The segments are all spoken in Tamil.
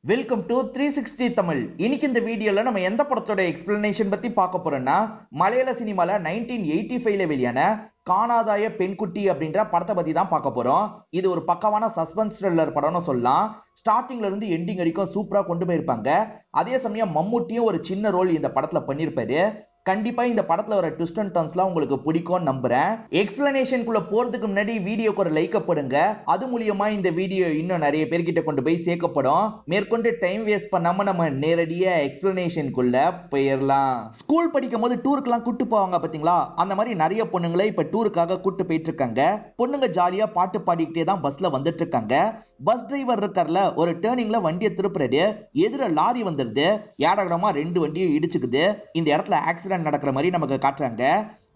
Welcome to 360 Tamil. இன்னைக்கு இந்த வீடியோல நம்ம எந்த படத்தோட எக்ஸ்பிளனேஷன் பத்தி பார்க்க போறோம்னா, மலையாள சினிமால 1985ல வெளியான காணாதாய பெண்குட்டி அப்படின்ற படத்தை பத்தி தான் பார்க்க போறோம். இது ஒரு பக்கவான சஸ்பென்ஸ் த்ரில்லர் படம்னு சொல்லலாம். ஸ்டார்டிங்ல இருந்து எண்டிங் வரைக்கும் சூப்பரா கொண்டு போயிருப்பாங்க. அதே சமயம் மம்முட்டியும் ஒரு சின்ன ரோல் இந்த படத்துல பண்ணிருப்பாரு. கண்டிப்பா இந்த படத்துல வர ட்விஸ்ட் அண்ட் டர்ன்ஸ்லாம் உங்களுக்கு பிடிக்கும் நம்புறேன். எக்ஸ்பிளனேஷனுக்குள்ள போறதுக்கு முன்னாடி வீடியோக்கு ஒரு லைக் போடுங்க. அது மூலியமா இந்த வீடியோ இன்னும் நிறைய பேர்கிட்ட கொண்டு போய் சேர்க்கப்படும். மேற்கொண்டு டைம் வேஸ்ட் பண்ணாம நம்ம நேரடியா எக்ஸ்பிளனேஷனுக்குள்ள போயிடலாம். ஸ்கூல் படிக்கும் போது டூருக்குலாம் கூட்டு போவாங்க பாத்தீங்களா, அந்த மாதிரி நிறைய பொண்ணுங்களை இப்ப டூருக்காக கூட்டு போயிட்டு இருக்காங்க. பொண்ணுங்க ஜாலியா பாட்டு பாடிக்கிட்டே தான் பஸ்ல வந்துட்டு இருக்காங்க. பஸ் டிரைவர் இருக்கார்ல, ஒரு டேர்னிங்ல வண்டியை திருப்புறாரு. எதிர லாரி வந்துருது. ஏடகடமா ரெண்டு வண்டியும் இடிச்சுக்குது. இந்த இடத்துல ஆக்சிடென்ட் நடக்கிற மாதிரி நமக்கு காட்டுறாங்க.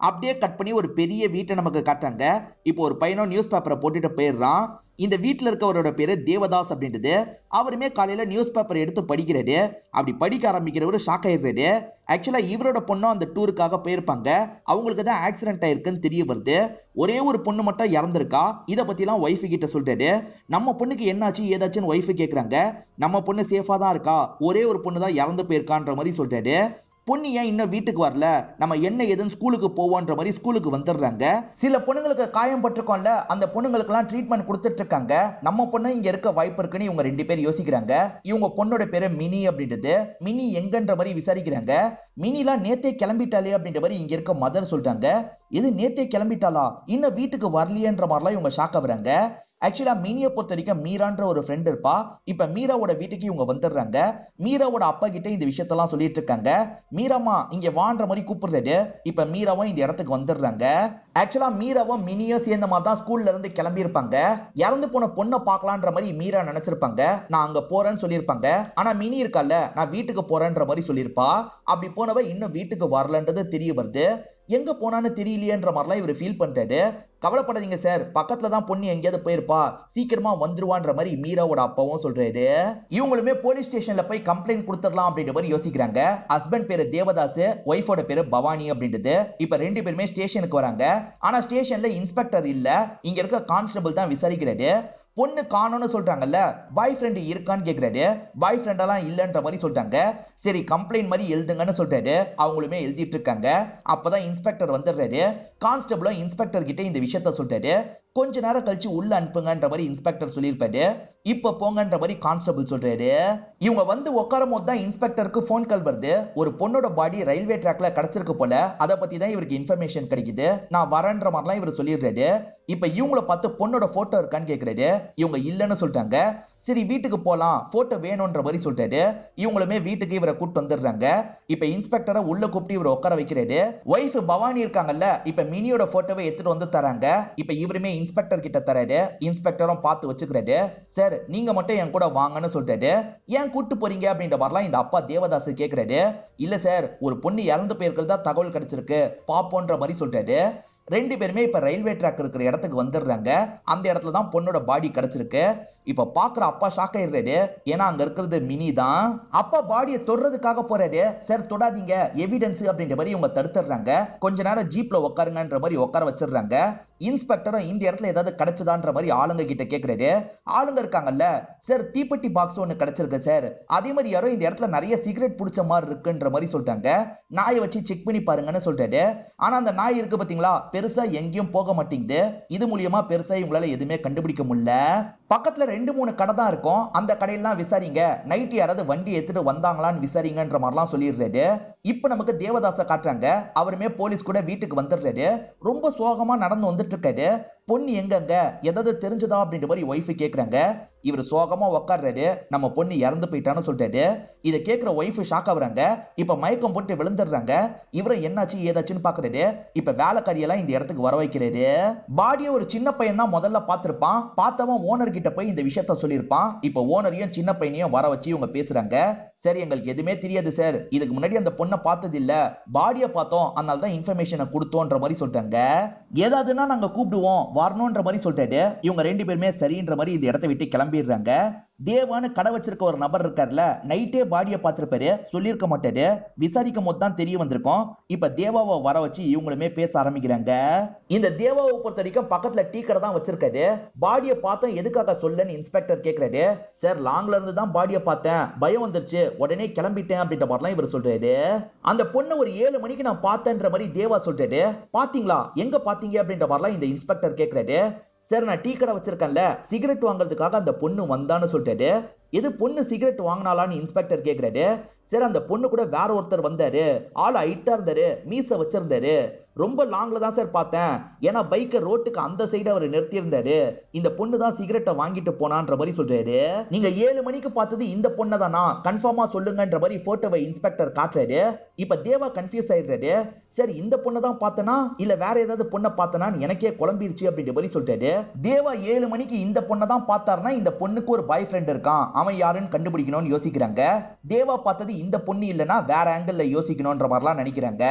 அப்படியே கட் பண்ணி ஒரு பெரிய வீட்டை நமக்கு காட்டுறாங்க. இப்போ ஒரு பையனும் நியூஸ் பேப்பரை போட்டுட்டு போயிடுறான். இந்த வீட்டுல இருக்கவரோட பேரு தேவதாஸ் அப்படின்றது. அவருமே காலையில நியூஸ் பேப்பர் எடுத்து படிக்கிறாரு. அப்படி படிக்க ஆரம்பிக்கிறவரு ஷாக் ஆயிடுறாரு. ஆக்சுவலா இவரோட பொண்ணும் அந்த டூருக்காக போயிருப்பாங்க. அவங்களுக்கு தான் ஆக்சிடென்ட் ஆயிருக்குன்னு தெரிய வருது. ஒரே ஒரு பொண்ணு மட்டும் இறந்திருக்கா. இதை பத்தி எல்லாம் ஒய்ஃபு கிட்ட சொல்றாரு. நம்ம பொண்ணுக்கு என்னாச்சு ஏதாச்சுன்னு ஒய்ஃபு கேக்குறாங்க. நம்ம பொண்ணு சேஃபா தான் இருக்கா, ஒரே ஒரு பொண்ணு தான் இறந்து போயிருக்கான்ற மாதிரி சொல்றாரு. பொண்ணு ஏன் இன்னும் வீட்டுக்கு வரல, நம்ம என்ன ஏதுன்னு ஸ்கூலுக்கு போவோன்ற மாதிரி ஸ்கூலுக்கு வந்துடுறாங்க. சில பொண்ணுங்களுக்கு காயம் பட்டிருக்கோம்ல, அந்த பொண்ணுங்களுக்கு எல்லாம் ட்ரீட்மெண்ட் கொடுத்துட்டு இருக்காங்க. நம்ம பொண்ணு இங்க இருக்க வாய்ப்பு இருக்குன்னு இவங்க ரெண்டு பேர் யோசிக்கிறாங்க. இவங்க பொண்ணோட பேரு மினி அப்படின்றது. மினி எங்கன்ற மாதிரி விசாரிக்கிறாங்க. மினிலாம் நேத்தே கிளம்பிட்டாலே அப்படின்ற மாதிரி இங்க இருக்க மதர் சொல்றாங்க. இது நேத்தே கிளம்பிட்டாளா, இன்னும் வீட்டுக்கு வரலையன்ற மாதிரிலாம் இவங்க ஷாக் ஆகுறாங்க. ஆக்சுவலா மீனியை பொறுத்த வரைக்கும் மீரான்ற ஒரு ஃப்ரெண்ட் இருப்பா. இப்ப மீராவோட வீட்டுக்கு இவங்க வந்துடுறாங்க. மீராவோட அப்பா கிட்ட இந்த விஷயத்தெல்லாம் சொல்லிட்டு இருக்காங்க. மீராமா இங்க வான்ற மாதிரி கூப்பிடுறாரு. இப்ப மீராவும் இந்த இடத்துக்கு வந்துடுறாங்க. ஆக்சுவலா மீராவும் மினியும் சேர்ந்த மாதிரி தான் ஸ்கூல்ல இருந்து கிளம்பி இருப்பாங்க. இறந்து போன பொண்ணை பார்க்கலான்ற மாதிரி மீரா நினைச்சிருப்பாங்க. நான் அங்க போறேன்னு சொல்லியிருப்பாங்க. ஆனா மினி இருக்கல்ல, நான் வீட்டுக்கு போறேன்ற மாதிரி சொல்லியிருப்பா. அப்படி போனவ இன்னும் வீட்டுக்கு வரலன்றது தெரிய வருது. எங்க போனான்னு தெரியலையேன்ற மாதிரிலாம் இவர் ஃபீல் பண்றாரு. கவலைப்படாதீங்க சார், பக்கத்துல தான் பொண்ணு எங்கேயாவது போயிருப்பா, சீக்கிரமா வந்துருவான்ற மாதிரி மீராவோட அப்பாவும் சொல்றாரு. இவங்களுமே போலீஸ் ஸ்டேஷன்ல போய் கம்ப்ளைண்ட் கொடுத்துடலாம் அப்படின்ற மாதிரி யோசிக்கிறாங்க. ஹஸ்பண்ட் பேரு தேவதாஸ், ஒய்ஃபோட பேரு பவானி அப்படின்றது. இப்ப ரெண்டு பேருமே ஸ்டேஷனுக்கு வராங்க. ஆனா ஸ்டேஷன்ல இன்ஸ்பெக்டர் இல்ல, இங்க இருக்க கான்ஸ்டபிள் தான் விசாரிக்கிறாரு. பொண்ணு காணோன்னு சொல்றாங்கல்ல, பாய் ஃப்ரெண்ட் இருக்கான்னு கேக்குறாரு. பாய் ஃப்ரெண்டெல்லாம் இல்லன்ற மாதிரி சொல்றாங்க. சரி கம்ப்ளைண்ட் மாதிரி எழுதுங்கன்னு சொல்றாரு. அவங்களுமே எழுதிட்டு இருக்காங்க. அப்பதான் இன்ஸ்பெக்டர் வந்துடுறாரு. கான்ஸ்டபிளும் இன்ஸ்பெக்டர் கிட்ட இந்த விஷயத்த சொல்றாரு. கொஞ்ச நேரம் கழிச்சு உள்ள அனுப்புங்கன்ற மாதிரி இன்ஸ்பெக்டர் சொல்லியிருப்பாரு. இப்ப போங்கன்ற மாதிரி கான்ஸ்டபிள் சொல்றாரு. இவங்க வந்து உட்காரும் போது தான் இன்ஸ்பெக்டருக்கு போன் கால் வருது. ஒரு பொண்ணோட பாடி ரயில்வே ட்ராக்ல கிடைச்சிருக்கு போல, அதை பத்தி தான் இவருக்கு இன்ஃபர்மேஷன் கிடைக்குது. நான் வரேன்ற மாதிரிலாம் இவர் சொல்லிடுறாரு. இப்ப இவங்கள பார்த்து பொண்ணோட போட்டோ இருக்கான்னு கேக்குறாரு. இவங்க இல்லன்னு சொல்றாங்க. சரி வீட்டுக்கு போலாம், போட்டோ வேணும்ன்ற மாதிரி சொல்றாரு. இவங்களுமே வீட்டுக்கு இவரை கூட்டு வந்துடுறாங்க. இப்ப இன்ஸ்பெக்டரை உள்ள கூப்பிட்டு இவரை உட்கார வைக்கிறாரு. ஒய்ஃப் பவானி இருக்காங்கல்ல, இப்ப மினியோட போட்டோவை எடுத்துட்டு வந்து தராங்க. இப்ப இவருமே இன்ஸ்பெக்டர் கிட்ட தராரு. இன்ஸ்பெக்டரும் பார்த்து வச்சுக்கிறாரு. சார் நீங்க மட்டும் என் கூட வாங்கன்னு சொல்றாரு. ஏன் கூட்டு போறீங்க அப்படின்ற மாதிரிலாம் இந்த அப்பா தேவதாஸ் கேக்குறாரு. இல்ல சார், ஒரு பொண்ணு இறந்து போயிருக்கிறதா தகவல் கிடைச்சிருக்கு, பாப்போன்ற மாதிரி சொல்றாரு. ரெண்டு பேருமே இப்ப ரயில்வே ட்ராக் இருக்கிற இடத்துக்கு வந்துடுறாங்க. அந்த இடத்துல தான் பொண்ணோட பாடி கிடைச்சிருக்கு. இப்ப பாக்குற அப்பா ஷாக் ஆயிடுறாரு. ஏன்னா அங்க இருக்கிறது மினி தான். அப்பா பாடியை தொடுறதுக்காக போறாரு. சார் தொடாதீங்க, எவிடன்ஸ் அப்படின்ற மாதிரி இவங்க தடுத்துடுறாங்க. கொஞ்ச நேரம் ஜீப்ல உட்காருங்கன்ற மாதிரி உட்கார வச்சிடுறாங்க. இன்ஸ்பெக்டரும் இந்த இடத்துல ஏதாவது கிடைச்சதான்ற மாதிரி ஆளுங்க கிட்ட கேக்குறாரு. ஆளுங்க இருக்காங்கல்ல, சார் தீப்பெட்டி பாக்ஸ் ஒண்ணு கிடைச்சிருக்கு சார், அதே மாதிரி யாரோ இந்த இடத்துல நிறைய சிகரெட் பிடிச்ச மாதிரி இருக்குன்ற மாதிரி சொல்றாங்க. நாயை வச்சு செக் பண்ணி பாருங்கன்னு சொல்றாரு. ஆனா அந்த நாய் இருக்கு பாத்தீங்களா, பெருசா எங்கேயும் போக மாட்டேங்குது. இது மூலியமா பெருசா இவங்களால எதுவுமே கண்டுபிடிக்க முடியல. பக்கத்துல 2-3 கடை தான் இருக்கும். அந்த கடையெல்லாம் விசாரிங்க, நைட் யாராவது வண்டி எடுத்துட்டு வந்தாங்களான்னு விசாரிங்கன்ற மாதிரிலாம் சொல்லிடுறாரு. இப்ப நமக்கு தேவதாச காட்டுறாங்க. அவருமே போலீஸ் கூட வீட்டுக்கு வந்துடுறாரு. ரொம்ப சோகமா நடந்து வந்துட்டு இருக்காரு. பொண்ணு எங்கங்க, ஏதாவது தெரிஞ்சதா அப்படின்ற மாதிரி ஒய்ஃபு கேக்குறாங்க. இவர் சோகமா உட்கார்றாரு. நம்ம பொண்ணு இறந்து போயிட்டான்னு சொல்றாரு. இதை கேட்கிற ஒய்ஃபு ஷாக் ஆகுறாங்க. இப்ப மயக்கம் போட்டு விழுந்துடுறாங்க. இவரும் என்னாச்சு ஏதாச்சுன்னு பாக்குறாரு. இப்ப வேலைக்காரியெல்லாம் இந்த இடத்துக்கு வர வைக்கிறாரு. பாடியை ஒரு சின்ன பையன் தான் முதல்ல பார்த்திருப்பான். பார்த்தவன் ஓனர் கிட்ட போய் இந்த விஷயத்த சொல்லியிருப்பான். இப்ப ஓனரையும் சின்ன பையனையும் வர வச்சு இவங்க பேசுறாங்க. சரி எங்களுக்கு எதுவுமே தெரியாது சார், இதுக்கு முன்னாடி அந்த பொண்ணை பார்த்தது இல்ல, பாடியை பார்த்தோம், அதனால தான் இன்ஃபர்மேஷனை கொடுத்தோன்ற மாதிரி சொல்றாங்க. ஏதாவதுன்னா நாங்க கூப்பிடுவோம் வரணும்ன்ற மாதிரி சொல்றாரு. இவங்க ரெண்டு பேருமே சரின்ற மாதிரி இந்த இடத்தை விட்டு கிளம்பிடுறாங்க. தேவான்னு கடை வச்சிருக்க ஒரு நபர் இருக்கார்ல, நைட்டே பாடியை பார்த்திருப்பாரு, சொல்லியிருக்க மாட்டாரு. விசாரிக்கும் போது தான் தெரிய வந்திருக்கும். இப்ப தேவாவை வர வச்சு இவங்களுமே பேச ஆரம்பிக்கிறாங்க. இந்த தேவாவை பொறுத்த வரைக்கும் பக்கத்துல டீ கடை தான் வச்சிருக்காரு. பாடியை பார்த்தோம், எதுக்காக சொல்லன்னு இன்ஸ்பெக்டர் கேக்குறாரு. சார், லாங்ல இருந்து தான் பாடியை பார்த்தேன், பயம் வந்துருச்சு, உடனே கிளம்பிட்டேன் அப்படின்ற மாதிரிலாம் இவர் சொல்றாரு. அந்த பொண்ணை ஒரு 7 மணிக்கு நான் பார்த்தேன்ற மாதிரி தேவா சொல்றாரு. பாத்தீங்களா, எங்க பாத்தீங்க அப்படின்ற மாதிரிலாம் இந்த இன்ஸ்பெக்டர் கேக்குறாரு. சார், நான் டீ கடை வச்சிருக்கேன்ல, சிகரெட் வாங்குறதுக்காக அந்த பொண்ணு வந்தான்னு சொல்லிட்டாரு. எது, பொண்ணு சிகரெட் வாங்கினாலான்னு இன்ஸ்பெக்டர் கேக்குறாரு. சார், அந்த பொண்ணு கூட வேற ஒருத்தர் வந்தாரு, ஆள் ஹைட்டா இருந்தாரு, மீச வச்சிருந்தாரு, ரொம்ப லாங்ல தான் சார் பார்த்தேன், ஏன்னா பைக்கை ரோட்டுக்கு அந்த சைடு அவர் நிறுத்தி இருந்தாரு, இந்த பொண்ணு தான் சிகரெட்டை வாங்கிட்டு போனான்ற மாதிரி சொல்றாரு. நீங்க 7 மணிக்கு பார்த்தது இந்த பொண்ணை தானா, கன்ஃபார்மா சொல்லுங்கன்ற மாதிரி போட்டோவை இன்ஸ்பெக்டர் காட்டுறாரு. இப்ப தேவா கன்ஃபியூஸ் ஆயிடுறாரு. சரி, இந்த பொண்ணை தான் பார்த்தனா இல்ல வேற ஏதாவது பொண்ணை பார்த்தனான்னு எனக்கே குழம்பிருச்சு அப்படின்ற மாதிரி சொல்றாரு. தேவா 7 மணிக்கு இந்த பொண்ணை தான் பார்த்தாருன்னா இந்த பொண்ணுக்கு ஒரு பாய் ஃப்ரெண்ட் இருக்கான், அவன் யாருன்னு கண்டுபிடிக்கணும்னு யோசிக்கிறாங்க. தேவா பார்த்தது இந்த பொண்ணு இல்லனா வேற ஆங்கிள் யோசிக்கணும்ன்ற மாதிரிலாம் நினைக்கிறாங்க.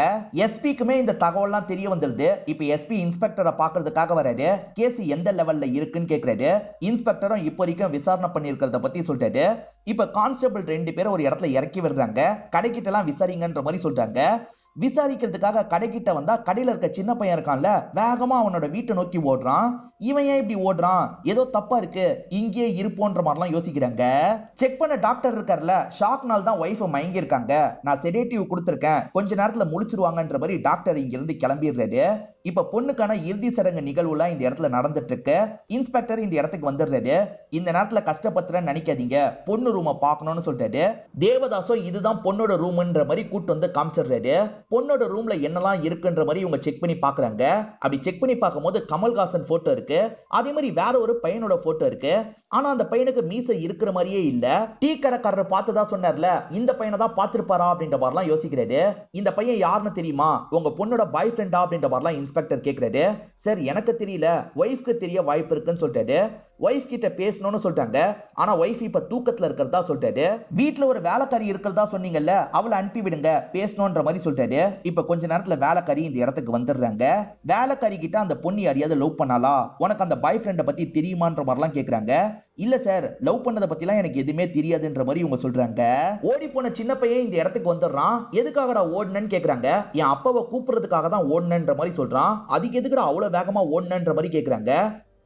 எஸ்பிக்குமே இந்த தகவல் தெரிய வந்துருது. இப்ப எஸ்பி இன்ஸ்பெக்டரை பார்க்கிறதுக்காக வராரு. கேஸ் எந்த லெவல்ல இருக்குன்னு கேக்குறாரு. இன்ஸ்பெக்டரும் இப்போ வரைக்கும் விசாரணை பண்ணிருக்கிறத பத்தி சொல்றாரு. இப்ப கான்ஸ்டபிள் 2 பேரை ஒரு இடத்துல இறக்கி விடுறாங்க. கடைக்கிட்ட எல்லாம் விசாரிங்கன்ற மாதிரி சொல்றாங்க. விசாரிக்கிறதுக்காக கடைக்கிட்ட வந்தா கடையில இருக்க சின்ன பையன் இருக்கான்ல, வேகமா அவனோட வீட்டை நோக்கி ஓடுறான். இவன் ஏன் இப்படி ஓடுறான், ஏதோ தப்பா இருக்கு, இங்கே இருப்போன்ற மாதிரிலாம் யோசிக்கிறாங்க. செக் பண்ண டாக்டர் இருக்கார்ல, ஷாக்னால தான் ஒய்ஃப் மயங்கி இருக்காங்க, நான் செடேட்டிவ் கொடுத்திருக்கேன், கொஞ்ச நேரத்துல முழிச்சிருவாங்கன்ற மாதிரி டாக்டர் இங்க இருந்து கிளம்பிடுறாரு. இப்ப பொண்ணுக்கான இறுதி சடங்கு நிகழ்வுலாம் இந்த இடத்துல நடந்துட்டு இருக்கு. இன்ஸ்பெக்டர் இந்த இடத்துக்கு வந்துடுறாரு. இந்த நேரத்துல கஷ்டப்பத்துறேன்னு நினைக்காதீங்க, பொண்ணு ரூமை பார்க்கணும்னு சொல்லிட்டாரு. தேவதாசோ இதுதான் பொண்ணோட ரூம்ன்ற மாதிரி கூட்டு வந்து காமிச்சிடுறாரு. பொண்ணோட ரூம்ல என்னெல்லாம் இருக்குன்ற மாதிரி இவங்க செக் பண்ணி பாக்குறாங்க. அப்படி செக் பண்ணி பார்க்கும்போது கமல்ஹாசன் போட்டோ இருக்கு, அதே மாதிரி வேற ஒரு பையனோட போட்டோ இருக்கு. ஆனா அந்த பையனுக்கு மீசை இருக்கிற மாதிரியே இல்ல. டீ கடைக்காரர் பார்த்ததா சொன்னார்ல, இந்த பையனை தான் பார்த்திருப்பாரா அப்படின்ற மாதிரிலாம் யோசிக்கிறாரு. இந்த பையன் யாருன்னு தெரியுமா, உங்க பொண்ணோட பாய் ஃப்ரெண்டா அப்படின்ற மாதிரிலாம் இன்ஸ்பெக்டர் கேக்குறாரு. சார், எனக்கு தெரியல, ஒய்ஃப்க்கு தெரிய வாய்ப்பு இருக்குன்னு சொல்லிட்டாரு. ஒய்ஃப் கிட்ட பேசணும்னு சொல்லிட்டாங்க. ஆனா ஒய்ஃப் இப்ப தூக்கத்துல இருக்கிறதா சொல்லிட்டாரு. வீட்டுல ஒரு வேலைக்காரி இருக்கிறதா சொன்னீங்கல்ல, அவளை அனுப்பி விடுங்க பேசணும்ன்ற மாதிரி சொல்லிட்டாரு. இப்ப கொஞ்ச நேரத்துல வேலைக்காரி இந்த இடத்துக்கு வந்துடுறாங்க. வேலைக்காரி கிட்ட அந்த பொண்ணு யாரையாவது லவ் பண்ணாலா, உனக்கு அந்த பாய் ஃப்ரெண்டை பத்தி தெரியுமான்ற மாதிரிலாம் கேக்குறாங்க. இல்ல சார், லவ் பண்ணதை பத்திலாம் எனக்கு எதுவுமே தெரியாதுன்ற மாதிரி இவங்க சொல்றாங்க. ஓடி போன சின்ன பையன் இந்த இடத்துக்கு வந்துடுறான். எதுக்காகடா ஓடுனன்னு கேக்குறாங்க. என் அப்பாவை கூப்பிடுறதுக்காக தான் ஓடுனன்ற மாதிரி சொல்றான். அதுக்கு எதுக்குடா அவ்வளவு வேகமா ஓடுனன்ற மாதிரி கேக்குறாங்க.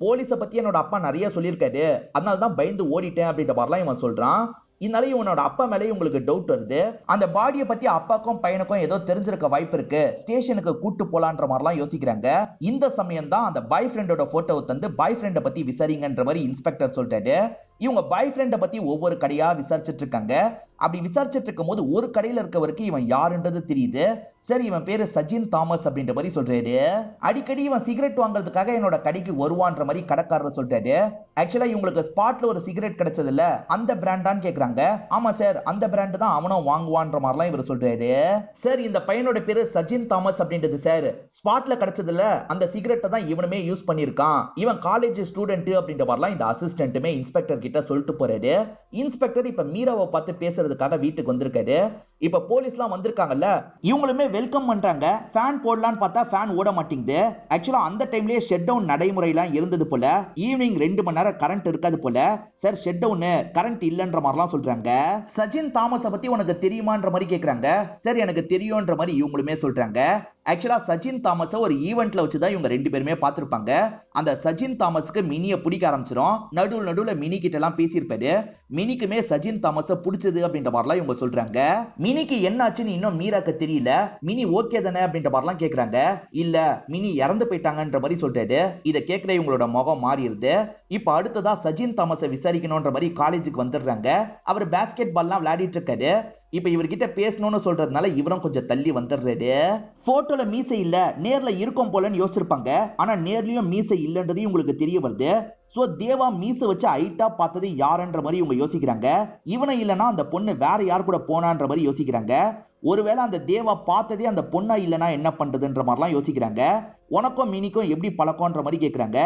போலீஸை பத்தி என்னோட அப்பா நிறைய சொல்லியிருக்காரு, அதனால தான் பயந்து ஓடிட்டேன் அப்படின்ற மாதிரிலாம் இவன் சொல்றான். இதனால இவனோட அப்பா மேலே உங்களுக்கு டவுட் வருது. அந்த பாடியை பத்தி அப்பாக்கும் பையனுக்கும் ஏதோ தெரிஞ்சிருக்க வாய்ப்பு இருக்கு, ஸ்டேஷனுக்கு கூட்டு போலான்ற மாதிரிலாம் யோசிக்கிறாங்க. இந்த சமயம் தான் அந்த பாய் ஃப்ரெண்டோட போட்டோவை தந்து பாய் ஃப்ரெண்டை பத்தி விசாரிங்கன்ற மாதிரி இன்ஸ்பெக்டர் சொல்லிட்டாரு. இவங்க பாய் ஃப்ரெண்டை பத்தி ஒவ்வொரு கடையா விசாரிச்சுட்டு இருக்காங்க. அப்படி விசாரிச்சுட்டு இருக்கும் போது ஒரு கடையில இருக்கவருக்கு இவன் யாருன்றது தெரியுது. சரி, இவன் பேரு சஜின் தாமஸ் அப்படின்ற மாதிரி சொல்றாரு. அடிக்கடி இவன் சிகரெட் வாங்குறதுக்காக என்னோட கடைக்கு வருவான்ற மாதிரி கடைக்காரர் சொல்றாரு. ஆக்சுவலா இவங்களுக்கு ஸ்பாட்ல ஒரு சிகரெட் கிடைச்சது இல்ல, அந்த பிராண்டான்னு கேக்குறாங்க. ஆமா சார், அந்த பிராண்ட் தான் அவனும் வாங்குவான்ற மாதிரிலாம் இவர் சொல்றாரு. சார், இந்த பையனோட பேரு சஜின் தாமஸ் அப்படின்றது சார், ஸ்பாட்ல கிடைச்சது இல்ல, அந்த சிகரெட்டை தான் இவனுமே யூஸ் பண்ணிருக்கான், இவன் காலேஜ் ஸ்டூடெண்ட் அப்படின்ற மாதிரிலாம் இந்த அசிஸ்டன்ட்டுமே இன்ஸ்பெக்டர் கிட்ட சொல்லிட்டு போறாரு. இன்ஸ்பெக்டர் இப்ப மீராவை பார்த்து பேசுறதுக்காக வீட்டுக்கு வந்திருக்காரு. இப்ப போலீஸ்லாம் வந்திருக்காங்கல்ல, இவங்களுமே வெல்கம் பண்றாங்க. ஃபேன் போடலான்னு பார்த்தா ஃபேன் ஓட மாட்டேங்குது. ஆக்சுவலா அந்த டைம்லயே ஷட் டவுன் நடைமுறைலாம் இருந்தது போல, ஈவினிங் 2 மணி நேரம் கரண்ட் இருக்காது போல. சார், ஷட் டவுன் கரண்ட் இல்லன்ற மாதிரிலாம் சொல்றாங்க. சஜின் தாமஸை பத்தி உனக்கு தெரியுமான்ற மாதிரி கேக்குறாங்க. சார், எனக்கு தெரியும்ன்ற மாதிரி இவங்களுமே சொல்றாங்க. ஆக்சுவலா சஜின் தாமஸை ஒரு ஈவெண்ட்ல வச்சுதான் இவங்க 2 பேருமே பார்த்திருப்பாங்க. அந்த சஜின் தாமஸ்க்கு மினியை பிடிக்க ஆரம்பிச்சிடும். நடுவுல மினி கிட்ட எல்லாம் பேசியிருப்பாரு. மினிக்குமே சஜின் தாமஸை பிடிச்சது அப்படின்ற மாதிரிலாம் இவங்க சொல்றாங்க. மினிக்கு என்ன ஆச்சுன்னு இன்னும் மீராக்கு தெரியல. மினி ஓகே தானே அப்படின்ற மாதிரிலாம் கேக்குறாங்க. இல்ல, மினி இறந்து போயிட்டாங்கன்ற மாதிரி சொல்றாரு. இதை கேட்கிற இவங்களோட முகம் மாறிடுது. இப்ப அடுத்ததா சஜின் தாமஸை விசாரிக்கணும்ன்ற மாதிரி காலேஜுக்கு வந்துடுறாங்க. அவர் பேஸ்கெட் பால்லாம் விளையாடிட்டு இருக்காரு. இப்ப இவர்கிட்ட பேசணும்னு சொல்றதுனால இவரும் கொஞ்சம் தள்ளி வந்துடுறாரு. போட்டோல மீசை இல்ல, நேர்ல இருக்கும் போலன்னு யோசிச்சிருப்பாங்க. ஆனா நேர்லயும் மீசை இல்லன்றது உங்களுக்கு தெரிய வருது. சோ தேவா மீசை வச்சு ஹைட்டா பார்த்தது யாருன்ற மாதிரி இவங்க யோசிக்கிறாங்க. இவனை இல்லனா அந்த பொண்ணு வேற யார் கூட போனான்ற மாதிரி யோசிக்கிறாங்க. ஒருவேளை அந்த தேவா பார்த்ததே அந்த பொண்ணா இல்லனா என்ன பண்றதுன்ற மாதிரிலாம் யோசிக்கிறாங்க. உனக்கும் மினிக்கும் எப்படி பழக்கம்ன்ற மாதிரி கேக்குறாங்க.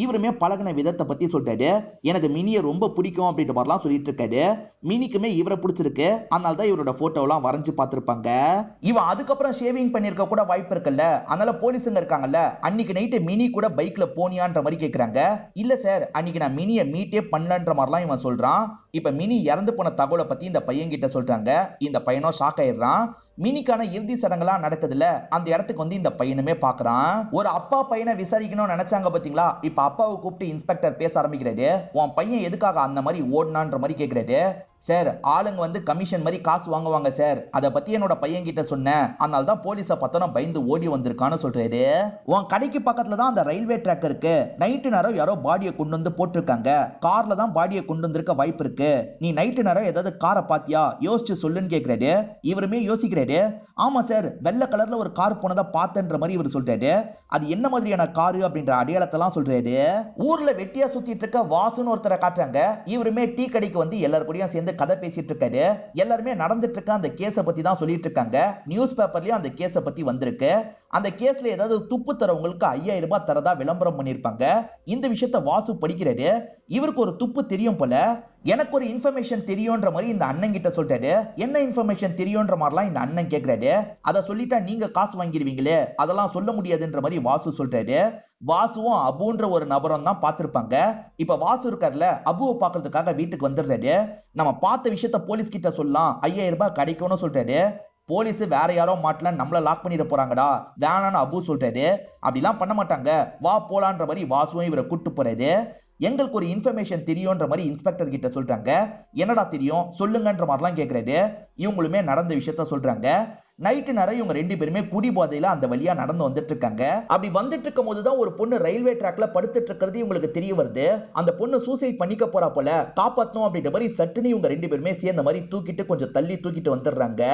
இவருமே பழகின விதத்தை பத்தி சொல்லிட்டாரு. எனக்கு மினியை ரொம்ப பிடிக்கும் அப்படின்ற மாதிரிலாம் சொல்லிட்டு இருக்காரு. மினிக்குமே இவரை பிடிச்சிருக்கு, அதனால தான் இவரோட போட்டோலாம் வரைஞ்சு பார்த்திருப்பாங்க. இவன் அதுக்கப்புறம் ஷேவிங் பண்ணிருக்க கூட வாய்ப்பு இருக்குல்ல, அதனால போலீஸுங்க இருக்காங்கல்ல, அன்னைக்கு நைட்டு மினி கூட பைக்ல போனியான்ற மாதிரி கேக்குறாங்க. இல்ல சார், அன்னைக்கு நான் மினியை மீட்டே பண்ணலன்ற மாதிரிலாம் இவன் சொல்றான். இப்ப மினி இறந்து போன தகவலை பத்தி இந்த பையன் கிட்ட சொல்றாங்க. இந்த பையனும் ஷாக் ஆயிடுறான். மினிக்கான இறுதி சடங்கெல்லாம் நடக்குதுல, அந்த இடத்துக்கு வந்து இந்த பையனுமே பாக்குறான். ஒரு அப்பா பையனை விசாரிக்கணும்னு நினைச்சாங்க பாத்தீங்களா, இப்ப அப்பாவை கூப்பிட்டு இன்ஸ்பெக்டர் பேச ஆரம்பிக்கிறாரு. உன் பையன் எதுக்காக அந்த மாதிரி ஓடுனான்ற மாதிரி கேக்குறாரு. சார், ஆளுங்க வந்து கமிஷன் மாதிரி காசு வாங்குவாங்க சார், அதை பத்தி என்னோட பையன் கிட்ட சொன்னேன், அதனால தான் போலீஸை பார்த்தோன்னா பயந்து ஓடி வந்திருக்கான்னு சொல்றாரு. உன் கடைக்கு பக்கத்துல தான் அந்த ரயில்வே ட்ராக் இருக்கு, நைட்டு நேரம் யாரோ பாடியை கொண்டு வந்து போட்டிருக்காங்க, கார்ல தான் பாடியை கொண்டு வந்திருக்க வாய்ப்பு இருக்கு, நீ நைட்டு நேரம் ஏதாவது காரை பாத்தியா, யோசிச்சு சொல்லுன்னு கேக்குறாரு. இவருமே யோசிக்கிறாரு. ஆமா சார், வெள்ளை கலர்ல ஒரு கார் போனதா பார்த்தன்ற மாதிரி இவர் சொல்றாரு. அது என்ன மாதிரியான காரு அப்படின்ற அடையாளத்தெல்லாம் சொல்றாரு. ஊர்ல வெட்டியா சுத்திட்டு இருக்க வாசுன்னு ஒருத்தரை காட்டுறாங்க. இவருமே டீ கடைக்கு வந்து எல்லாரும் கூடயும் சேர்ந்து கதை பேசிட்டு இருக்காரு. எல்லாருமே நடந்துட்டு இருக்க அந்த கேஸை பத்தி தான் சொல்லிட்டு இருக்காங்க. நியூஸ் பேப்பர்லயும் அந்த கேஸை பத்தி வந்திருக்கு. அந்த கேஸ்ல ஏதாவது துப்பு தரவங்களுக்கு 5000 ரூபாய் தரதா விளம்பரம் பண்ணிருப்பாங்க. இந்த விஷயத்த வாசு படிக்கிறாரு. இவருக்கு ஒரு துப்பு தெரியும் போல. எனக்கு ஒரு இன்ஃபர்மேஷன் தெரியும்ன்ற மாதிரி இந்த அண்ணன் கிட்ட சொல்றாரு. என்ன இன்ஃபர்மேஷன் தெரியும்ன்ற மாதிரிலாம் இந்த அண்ணன் கேக்குறாரு. அதை சொல்லிட்டா நீங்க காசு வாங்கிடுவீங்களே, அதெல்லாம் சொல்ல முடியாதுன்ற மாதிரி வாசு சொல்றாரு. வாசுவும் அபுன்ற ஒரு நபரும் தான் பார்த்திருப்பாங்க. இப்ப வாசு இருக்காருல, அபுவை பாக்குறதுக்காக வீட்டுக்கு வந்துடுறாரு. நம்ம பார்த்த விஷயத்த போலீஸ் கிட்ட சொல்லலாம், 5000 ரூபாய் கிடைக்கும்னு சொல்றாரு. போலீஸ் வேற யாரோ மாட்டல நம்மள லாக் பண்ணிட போறாங்கடா, வேணான்னு அபு சொல்றாரு. அப்படிலாம் பண்ண மாட்டாங்க, வா போலான்ற மாதிரி வாசுவும் இவரை கூட்டு போறாரு. எங்களுக்கு ஒரு இன்ஃபர்மேஷன் தெரியும்ன்ற மாதிரி இன்ஸ்பெக்டர் கிட்ட சொல்றாங்க. என்னடா தெரியும் சொல்லுங்கன்ற மாதிரிலாம் கேக்குறாரு. இவங்களுமே நடந்த விஷயத்த சொல்றாங்க. நைட்டு நேரம் இவங்க 2 பேருமே குடி போதையில அந்த வழியா நடந்து வந்துட்டு இருக்காங்க. அப்படி வந்துட்டு இருக்கும் போதுதான் ஒரு பொண்ணு ரயில்வே ட்ராக்ல படுத்துட்டு இருக்கிறது இவங்களுக்கு தெரிய வருது. அந்த பொண்ணு சூசைட் பண்ணிக்க போறா போல, காப்பாத்தணும் அப்படின்ற மாதிரி சட்டுன்னு இவங்க 2 பேருமே சேர்ந்த மாதிரி தூக்கிட்டு கொஞ்சம் தள்ளி தூக்கிட்டு வந்துடுறாங்க.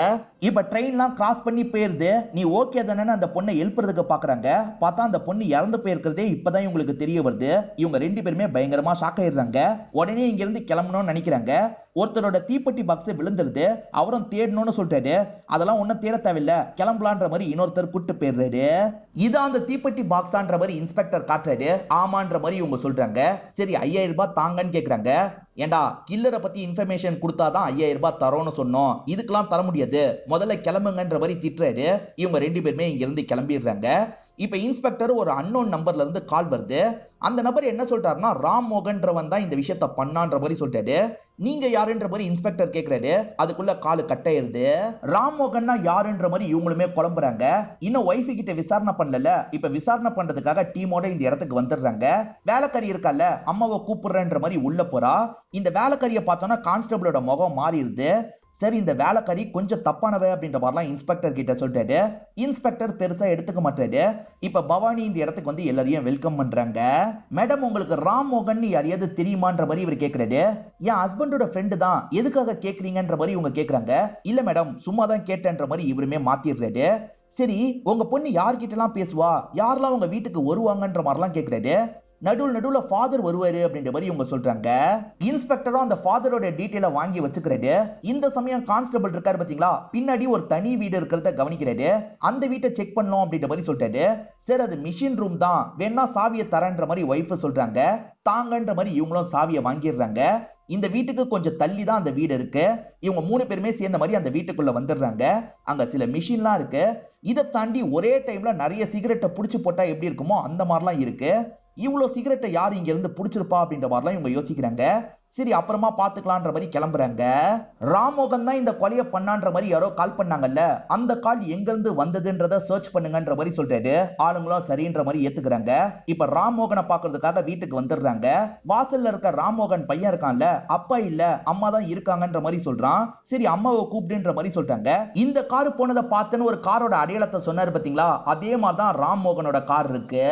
இப்ப ட்ரெயின்லாம் கிராஸ் பண்ணி போயிருது. நீ ஓகே தானே அந்த பொண்ணை எழுப்புறதுக்கு பாக்குறாங்க. பார்த்தா அந்த பொண்ணு இறந்து போயிருக்கிறதே இப்பதான் இவங்களுக்கு தெரிய வருது. இவங்க 2 பேருமே பயங்கரமா ஷாக் ஆயிடுறாங்க. உடனே இங்க இருந்து கிளம்பணும்னு நினைக்கிறாங்க. ஒருத்தரோட தீப்பெட்டி பாக்ஸ் விழுந்துருது. அவரும் தேடணும்னு சொல்றாரு. அதெல்லாம் ஒன்னும் தேட தேவையில்ல, கிளம்பலான்ற மாதிரி இன்னொருத்தர் கூட்டு போயிடுறாரு. இதான் அந்த தீப்பெட்டி பாக்ஸான்ற மாதிரி இன்ஸ்பெக்டர் காட்டுறாரு. ஆமான்ற மாதிரி இவங்க சொல்றாங்க. சரி 5000 ரூபாய் தாங்கன்னு கேக்குறாங்க. ஏண்டா, கில்லரை பத்தி இன்ஃபர்மேஷன் கொடுத்தாதான் 5000 ரூபாய் தரோன்னு சொன்னோம், இதுக்கெல்லாம் தர முடியாது, முதல்ல கிளம்புங்கன்ற மாதிரி திட்டுறாரு. இவங்க 2 பேருமே இங்க இருந்து கிளம்பிடுறாங்க. இப்ப இன்ஸ்பெக்டர் ஒரு அன்னோன் நம்பர்ல இருந்து கால் வருது. அந்த நபர் என்ன சொல்றாருன்னா, ராம் மோகன்றவன் தான் இந்த விஷயத்த பண்ணான்ற மாதிரி சொல்றாரு. நீங்க யாருன்ற மாதிரி இன்ஸ்பெக்டர் கேக்குறாரு. அதுக்குள்ள காலு கட்டாயிருது. ராம் மோகன்னா யாருன்ற மாதிரி இவங்களுமே குழம்புறாங்க. இன்னும் ஒய்ஃப் கிட்ட விசாரணை பண்ணல. இப்ப விசாரணை பண்றதுக்காக டீமோட இந்த இடத்துக்கு வந்துடுறாங்க. வேலைக்காரி இருக்கால, அம்மாவை கூப்பிடுறன்ற மாதிரி உள்ள போறா. இந்த வேலைக்காரியை பார்த்தோன்னா கான்ஸ்டபிளோட முகம் மாறிடுது. சரி, இந்த வேலைக்காரி கொஞ்சம் தப்பானவ அப்படின்ற மாதிரிலாம் இன்ஸ்பெக்டர் கிட்ட சொல்றாரு. இன்ஸ்பெக்டர் பெருசா எடுத்துக்க மாட்டாரு. இப்ப பவானி இந்த இடத்துக்கு வந்து எல்லாரையும் வெல்கம் பண்றாங்க. மேடம், உங்களுக்கு ராம் மோகன் யாரையாவது தெரியுமான்ற மாதிரி இவர் கேக்குறாரு. என் ஹஸ்பண்டோட ஃப்ரெண்டு தான், எதுக்காக கேக்குறீங்கன்ற மாதிரி இவங்க கேக்குறாங்க. இல்ல மேடம், சும்மா தான் கேட்டேன்ற மாதிரி இவருமே மாத்திடுறாரு. சரி, உங்க பொண்ணு யார்கிட்ட எல்லாம் பேசுவா, யாரெல்லாம் உங்க வீட்டுக்கு வருவாங்கன்ற மாதிரிலாம் கேக்குறாரு. நடுவுல ஃபாதர் வருவாரு அப்படின்ற மாதிரி இவங்க சொல்றாங்க. இன்ஸ்பெக்டரும் அந்த ஃபாதரோட டீடைல வாங்கி வச்சுக்கிறாரு. இந்த சமயம் கான்ஸ்டபிள் இருக்காரு பாத்தீங்களா, பின்னாடி ஒரு தனி வீடு இருக்கிறத கவனிக்கிறாரு. அந்த வீட்டை செக் பண்ணணும் அப்படின்ற மாதிரி சொல்றாரு. சரி, அது மிஷின் ரூம் தான், வேணா சாவியை தரன்ற மாதிரி ஒய்ஃப் சொல்றாங்க. தாங்கன்ற மாதிரி இவங்களும் சாவியை வாங்கிடுறாங்க. இந்த வீட்டுக்கு கொஞ்சம் தள்ளி தான் அந்த வீடு இருக்கு. இவங்க 3 பேருமே சேர்ந்த மாதிரி அந்த வீட்டுக்குள்ள வந்துடுறாங்க. அங்க சில மிஷின்லாம் இருக்கு. இதை தாண்டி ஒரே டைம்ல நிறைய சிகரெட்டை புடிச்சு போட்டா எப்படி இருக்குமோ அந்த மாதிரிலாம் இருக்கு. இவ்வளவு சிகரெட்டை யார் இங்க இருந்து புடிச்சிருப்பா அப்படின்ற மாதிரிலாம் இவங்க யோசிக்கிறாங்க. சரி, அப்புறமா பாத்துக்கலான்ற மாதிரி கிளம்புறாங்க. ராமோகன் தான் இந்த கொலையை பண்ணான்ற மாதிரி யாரோ கால் பண்ணாங்கல்ல, அந்த கால் எங்க இருந்து வந்ததுன்றத சர்ச் பண்ணுங்கன்ற மாதிரி சொல்றாரு. ஆளுங்களும் சரின்ற மாதிரி ஏத்துக்கிறாங்க. இப்ப ராமோகனை பாக்குறதுக்காக வீட்டுக்கு வந்துடுறாங்க. வாசல்ல இருக்க ராமோகன் பையன் இருக்கான்ல, அப்பா இல்ல அம்மா தான் இருக்காங்கன்ற மாதிரி சொல்றான். சரி, அம்மாவை கூப்பிடுன்ற மாதிரி சொல்றாங்க. இந்த கார் போனதை பார்த்துன்னு ஒரு காரோட அடையாளத்தை சொன்னாரு பாத்தீங்களா, அதே மாதிரிதான் ராம்மோகனோட கார் இருக்கு.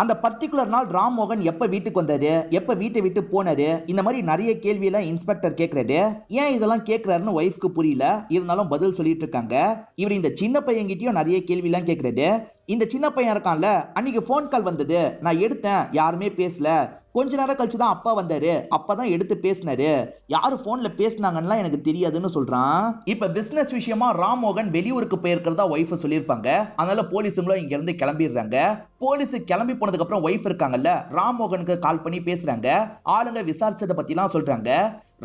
அந்த பர்டிகுலர் நாள் ராம்மோகன் எப்ப வீட்டுக்கு வந்தாரு, எப்ப வீட்டை விட்டு போனாரு, இந்த மாதிரி நிறைய கேள்வியெல்லாம் இன்ஸ்பெக்டர் கேக்குறாரு. ஏன் இதெல்லாம் கேக்குறாருன்னு ஒய்ஃப்க்கு புரியல. இருந்தாலும் பதில் சொல்லிட்டு இருக்காங்க. இவர் இந்த சின்ன பையன்கிட்டயும் நிறைய கேள்வி எல்லாம் கேக்குறாரு. இந்த சின்ன பையன் இருக்கான்ல, அன்னைக்கு போன் கால் வந்தது, நான் எடுத்தேன், யாருமே பேசல, கொஞ்ச நேரம் கழிச்சு தான் அப்பா வந்தாரு, அப்பதான் எடுத்து பேசினாரு, யாரு போன்ல பேசினாங்கன்னா எனக்கு தெரியாதுன்னு சொல்றான். இப்ப பிசினஸ் விஷயமா ராம்மோகன் வெளியூருக்கு போயிருக்கிறதா ஒய்ஃப் சொல்லியிருப்பாங்க. அதனால போலீஸுங்களும் இங்க இருந்து கிளம்பிடுறாங்க. போலீஸ் கிளம்பி போனதுக்கு அப்புறம் ஒய்ஃப் இருக்காங்கல்ல, ராம்மோகனுக்கு கால் பண்ணி பேசுறாங்க. ஆளுங்க விசாரிச்சதை பத்தி எல்லாம் சொல்றாங்க.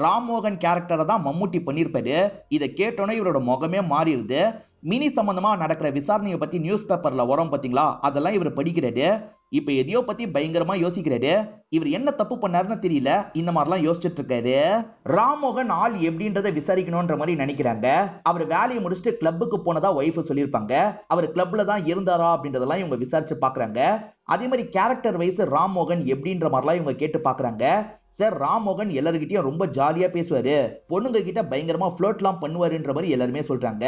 ராம்மோகன் கேரக்டரை தான் மம்முட்டி பண்ணிருப்பாரு. இதை கேட்டோன்னே இவரோட முகமே மாறிடுது. மினி சம்பந்தமா நடக்கிற விசாரணையை பத்தி நியூஸ் பேப்பர்ல வரும் பாத்தீங்களா, அதெல்லாம் இவர் படிக்கிறாரு. இப்ப எதையோ பத்தி பயங்கரமா யோசிக்கிறாரு. இவர் என்ன தப்பு பண்ணாருன்னு தெரியல, இந்த மாதிரிலாம் யோசிச்சுட்டு இருக்காரு. ராம்மோகன் ஆள் எப்படின்றத விசாரிக்கணும்ன்ற மாதிரி நினைக்கிறாங்க. அவர் வேலையை முடிச்சுட்டு கிளப்புக்கு போனதா ஒய்ஃப் சொல்லியிருப்பாங்க. அவர் கிளப்ல தான் இருந்தாரா அப்படின்றதெல்லாம் இவங்க விசாரிச்சு பாக்குறாங்க. அதே மாதிரி கேரக்டர் வைஸ் ராம்மோகன் எப்படின்ற மாதிரிலாம் இவங்க கேட்டு பாக்குறாங்க. சார், ராம்மோகன் எல்லாருக்கிட்டையும் ரொம்ப ஜாலியா பேசுவாரு, பொண்ணுங்க கிட்ட பயங்கரமா ஃப்ளோட்லாம் பண்ணுவாருன்ற மாதிரி எல்லாருமே சொல்றாங்க.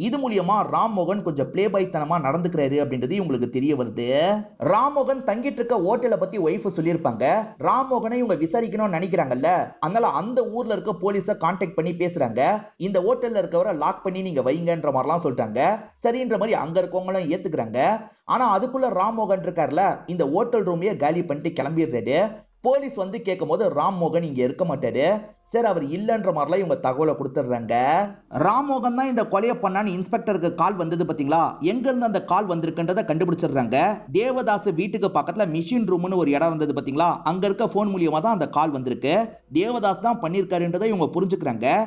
இது மூலியமா ராம்மோகன் கொஞ்சம் பிளே பாய் தனமா நடந்துக்கிறாரு அப்படின்றது இவங்களுக்கு தெரிய வருது. ராம்மோகன் தங்கிட்டு இருக்க ஹோட்டலை பத்தி ஒய்ஃப் சொல்லியிருப்பாங்க. ராம்மோகனை இவங்க விசாரிக்கணும்னு நினைக்கிறாங்கல்ல, அதனால அந்த ஊர்ல இருக்க போலீஸை கான்டாக்ட் பண்ணி பேசுறாங்க. இந்த ஹோட்டல்ல இருக்கவரை லாக் பண்ணி நீங்க வைங்கன்ற மாதிரிலாம் சொல்லிட்டாங்க. சரின்ற மாதிரி அங்க இருக்கவங்களும் ஏத்துக்கிறாங்க. ஆனா அதுக்குள்ள ராம்மோகன் இருக்காருல, இந்த ஹோட்டல் ரூமையே காலி பண்ணிட்டு கிளம்பிடுறாரு. போலீஸ் வந்து கேட்கும் போது ராம்மோகன் இங்க இருக்க மாட்டாரு. சரி, அவர் இல்லன்ற மாதிரிலாம் இவங்க தகவலை கொடுத்துடுறாங்க. ராம்மோகன் தான் இந்த கொலையை பண்ணான்னு இன்ஸ்பெக்டருக்கு கால் வந்தது பாத்தீங்களா, எங்க இருந்து அந்த கால் வந்திருக்குன்றத கண்டுபிடிச்சிடுறாங்க. தேவதாஸ் வீட்டுக்கு பக்கத்துல மிஷின் ரூம்னு ஒரு இடம் இருந்தது பாத்தீங்களா, அங்க இருக்க போன் மூலியமா தான் அந்த கால் வந்திருக்கு. தேவதாஸ் தான் பண்ணிருக்காருன்றதை இவங்க புரிஞ்சுக்கிறாங்க.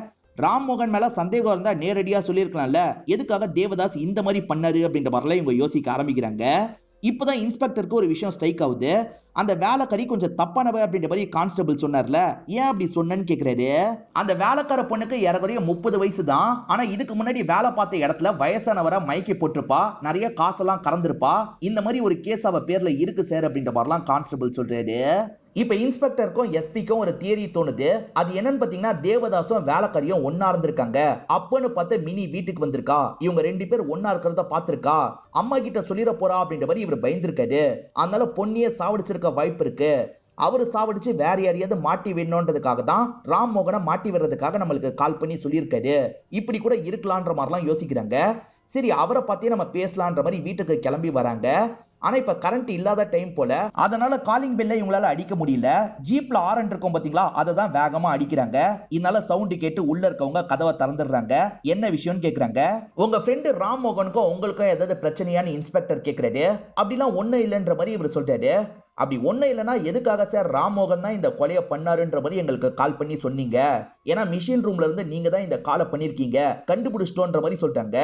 ராம்மோகன் மேல சந்தேகம் இருந்தா நேரடியா சொல்லியிருக்கலாம்ல, எதுக்காக தேவதாஸ் இந்த மாதிரி பண்ணாரு அப்படின்ற மாதிரிலாம் இவங்க யோசிக்க ஆரம்பிக்கிறாங்க. இப்பதான் இன்ஸ்பெக்டருக்கு ஒரு விஷயம் ஸ்ட்ரைக் ஆகுது. அந்த வேலைக்காரி கொஞ்சம் தப்பானவ அப்படின்ற மாதிரி கான்ஸ்டபிள் சொன்னார்ல, ஏன் அப்படி சொன்னேன்னு கேக்குறாரு. அந்த வேலைக்கார பொண்ணுக்கு ஏறக்குறைய 30 வயசு தான். ஆனா இதுக்கு முன்னாடி வேலை பார்த்த இடத்துல வயசானவரை மயக்கி போட்டிருப்பா, நிறைய காசெல்லாம் கறந்துருப்பா. இந்த மாதிரி ஒரு கேஸ் அவ பேர்ல இருக்கு சார் அப்படின்ற மாதிரிலாம் கான்ஸ்டபிள் சொல்றாரு. இப்ப இன்ஸ்பெக்டருக்கும் எஸ்பிக்கும் ஒரு தியரி தோணுது. அது என்னன்னு பாத்தீங்கன்னா, தேவதாசும் வேலைக்காரியும் ஒன்னா இருந்திருக்காங்க. அப்பன்னு பார்த்து மினி வீட்டுக்கு வந்திருக்கா, இவங்க 2 பேர் ஒன்னா இருக்கிறத பாத்திருக்கா, அம்மா கிட்ட சொல்லிட போறா அப்படின்ற மாதிரி இவர் பயந்துருக்காரு. அதனால பொண்ணிய சாவடிச்சிருக்க வாய்ப்பு இருக்கு. அவரு சாவடிச்சு வேற யாரையாவது மாட்டி விடணும்ன்றதுக்காக தான் ராம்மோகனை மாட்டி விடுறதுக்காக நம்மளுக்கு கால் பண்ணி சொல்லியிருக்காரு. இப்படி கூட இருக்கலான்ற மாதிரிலாம் யோசிக்கிறாங்க. சரி, அவரை பத்தி நம்ம பேசலான்ற மாதிரி வீட்டுக்கு கிளம்பி வராங்க. ஆனா இப்ப கரண்ட் இல்லாத டைம் போல, அதனால காலிங் பெல்ல இவங்களால அடிக்க முடியல. ஜீப்ல ஆரன் இருக்கும் பாத்தீங்களா, அதை தான் வேகமா அடிக்கிறாங்க. இதனால சவுண்ட் கேட்டு உள்ள இருக்கவங்க கதவை திறந்துடுறாங்க. என்ன விஷயம்னு கேக்குறாங்க. உங்க ஃப்ரெண்டு ராம்மோகனுக்கும் உங்களுக்கும் ஏதாவது பிரச்சனையான்னு இன்ஸ்பெக்டர் கேக்குறாரு. அப்படிலாம் ஒண்ணு இல்லைன்ற மாதிரி இவர் சொல்றாரு. அப்படி ஒண்ணு இல்லைன்னா எதுக்காக சார் ராம்மோகன் தான் இந்த கொலையை பண்ணாருன்ற மாதிரி எங்களுக்கு கால் பண்ணி சொன்னீங்க? ஏன்னா மிஷின் ரூம்ல இருந்து நீங்க தான் இந்த காலை பண்ணிருக்கீங்க, கண்டுபிடிச்சிட்டோன்ற மாதிரி சொல்லிட்டாங்க.